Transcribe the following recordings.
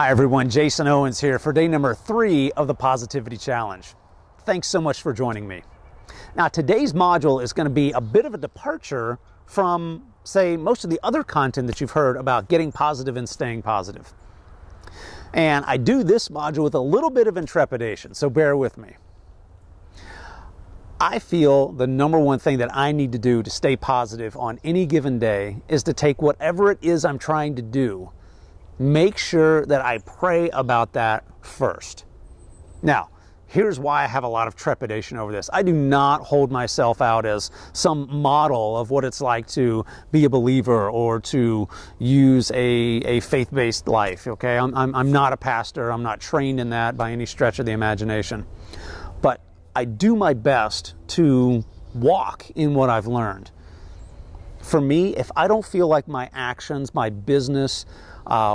Hi everyone, Jason Owens here for day number 3 of the Positivity Challenge. Thanks so much for joining me. Now today's module is going to be a bit of a departure from, say, most of the other content that you've heard about getting positive and staying positive. And I do this module with a little bit of intrepidation, so bear with me. I feel the number one thing that I need to do to stay positive on any given day is to take whatever it is I'm trying to do, make sure that I pray about that first. Now, here's why I have a lot of trepidation over this. I do not hold myself out as some model of what it's like to be a believer or to use a faith-based life, okay? I'm not a pastor. I'm not trained in that by any stretch of the imagination. But I do my best to walk in what I've learned. For me, if I don't feel like my actions, my business,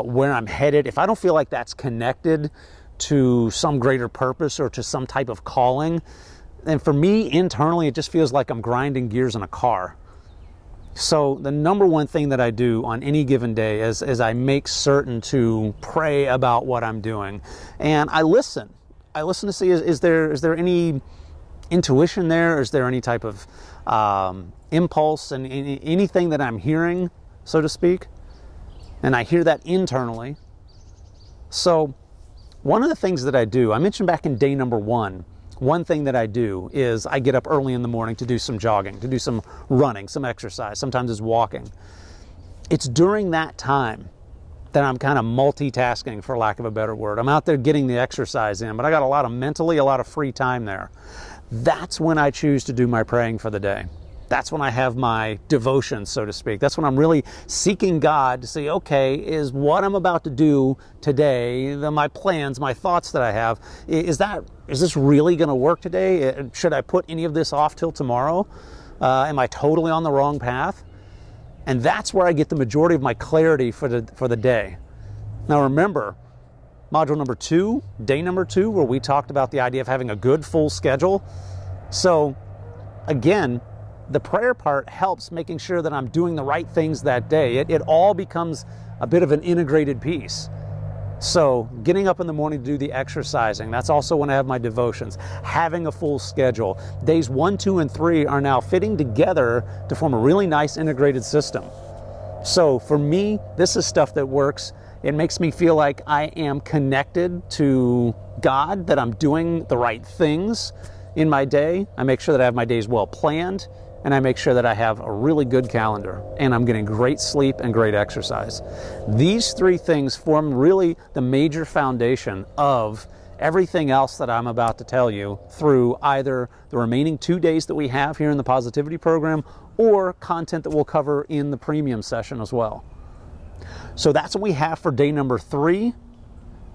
where I'm headed, if I don't feel like that's connected to some greater purpose or to some type of calling, then for me, internally, it just feels like I'm grinding gears in a car. So the number one thing that I do on any given day is I make certain to pray about what I'm doing. And I listen. I listen to see, is there any intuition there? Is there any type of impulse and anything that I'm hearing, so to speak? And I hear that internally. So one of the things that I do, I mentioned back in day number 1, one thing that I do is I get up early in the morning to do some jogging, to do some running, some exercise. Sometimes it's walking. It's during that time that I'm kind of multitasking, for lack of a better word. I'm out there getting the exercise in, but I got a lot of free time there. That's when I choose to do my praying for the day. That's when I have my devotion, so to speak. That's when I'm really seeking God to say, okay, is what I'm about to do today, my plans, my thoughts that I have, is this really going to work today? Should I put any of this off till tomorrow? Am I totally on the wrong path? And that's where I get the majority of my clarity for the day. Now remember, module number 2, day number 2, where we talked about the idea of having a good full schedule. So again, the prayer part helps making sure that I'm doing the right things that day. It all becomes a bit of an integrated piece. So getting up in the morning to do the exercising, that's also when I have my devotions. Having a full schedule. Days 1, 2, and 3 are now fitting together to form a really nice integrated system. So for me, this is stuff that works. It makes me feel like I am connected to God, that I'm doing the right things in my day. I make sure that I have my days well planned, and I make sure that I have a really good calendar, and I'm getting great sleep and great exercise. These 3 things form really the major foundation of everything else that I'm about to tell you through either the remaining 2 days that we have here in the Positivity Program or content that we'll cover in the premium session as well. So that's what we have for day number 3.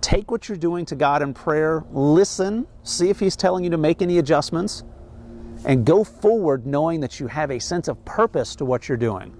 Take what you're doing to God in prayer, listen, see if He's telling you to make any adjustments, and go forward knowing that you have a sense of purpose to what you're doing.